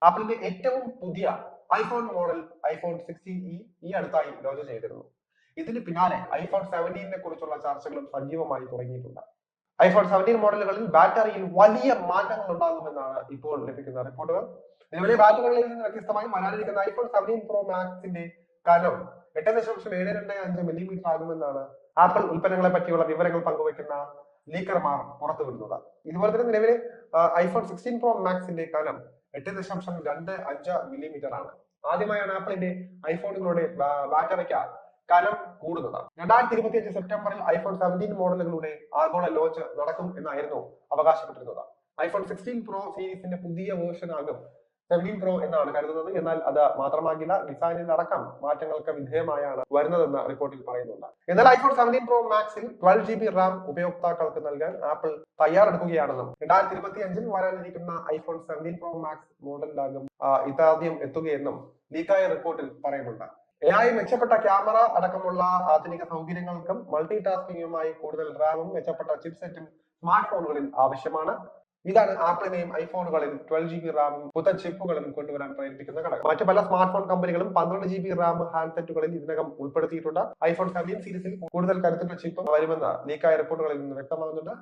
ആപ്പിളിന്റെ ഏറ്റവും പുതിയ ഐഫോൺ മോഡൽ ഐഫോൺ 16e ഈ അടുത്തായി ലോഞ്ച് ചെയ്തിരുന്നു. ഇതിന് പിന്നാലെ ഐഫോൺ 17നെ കുറിച്ചുള്ള ചർച്ചകളും സജീവമായി തുടങ്ങിയിട്ടുണ്ട്. ഐഫോൺ 17 മോഡലുകളിൽ ബാറ്ററിയിൽ വലിയ മാറ്റങ്ങൾ ഉണ്ടാകുമെന്നാണ് ഇപ്പോൾ ലഭിക്കുന്ന റിപ്പോർട്ടുകൾ. നിലവിലെ ബാറ്ററികളിൽ നിന്ന് വ്യത്യസ്തമായി വരാനിരിക്കുന്ന ഐഫോൺ 17 പ്രോ മാക്സിന്റെ കനം 8.725 മില്ലിമീറ്റർ ആകുമെന്നാണ് ആപ്പിൾ ഉൽപ്പന്നങ്ങളെ പറ്റിയുള്ള വിവരങ്ങൾ പങ്കുവയ്ക്കുന്ന ലീക്കർമാർ പുറത്തുവിടുന്നത്. ഇതുപോലെ തന്നെ നിലവിലെ ഐഫോൺ 16 പ്രോ മാക്സിന്റെ കനം 8.25 മില്ലിമീറ്റർ ആണ്. ആദ്യമായാണ് ആപ്പിളിന്റെ ഐഫോണുകളുടെ ബാറ്ററിക്ക് കനം കൂടുന്നത്. 2025 സെപ്റ്റംബറിൽ ഐഫോൺ 17 മോഡലുകളുടെ ആഗോള ലോഞ്ച് നടക്കും എന്നായിരുന്നു അവകാശപ്പെട്ടിരുന്നത്. ഐഫോൺ 16 പ്രോ സീരീസിന്റെ പുതിയ വേർഷൻ ആകും 17 പ്രോ എന്നാണ് കരുതുന്നത്. എന്നാൽ അത് മാത്രമാകില്ല, ഡിസൈനിൽ അടക്കം മാറ്റങ്ങൾക്ക് വിധേയമായാണ് വരുന്നതെന്ന് റിപ്പോർട്ടിൽ പറയുന്നുണ്ട്. എന്നാൽ ഐഫോൺ 17 പ്രോ മാക്സിൽ 12GB റാം ഉപയോക്താക്കൾക്ക് നൽകാൻ ആപ്പിൾ തയ്യാറെടുക്കുകയാണെന്നും 2025 വരാനിരിക്കുന്ന ഐഫോൺ 17 പ്രോ മാക്സ് മോഡലിലാകും ഇതാദ്യം എത്തുകയെന്നും ലീക്കായ റിപ്പോർട്ടിൽ പറയുന്നുണ്ട്. AI മെച്ചപ്പെട്ട ക്യാമറ അടക്കമുള്ള ആധുനിക സൗകര്യങ്ങൾക്കും മൾട്ടി ടാസ്കിങ്ങുമായി കൂടുതൽ റാമും മെച്ചപ്പെട്ട ചിപ്സെറ്റും സ്മാർട്ട് ഫോണുകളിൽ ആവശ്യമാണ്. ഇതാണ് ആപ്പിളിനെയും ഐഫോണുകളിൽ 12GB റാമും പുത്തൻ ചിപ്പുകളും കൊണ്ടുവരാൻ പ്രേരിപ്പിക്കുന്ന ഘടകം. മറ്റു പല സ്മാർട്ട് ഫോൺ കമ്പനികളും 12GB റാം ഹാൻഡ്സെറ്റുകളിൽ ഇതിനകം ഉൾപ്പെടുത്തിയിട്ടുണ്ട്. ഐഫോൺ 17 സീരീസിൽ കൂടുതൽ കരുത്തുള്ള ചിപ്പ് വരുമെന്ന് ലീക്കായ റിപ്പോർട്ടുകളിൽ നിന്ന് വ്യക്തമാകുന്നുണ്ട്.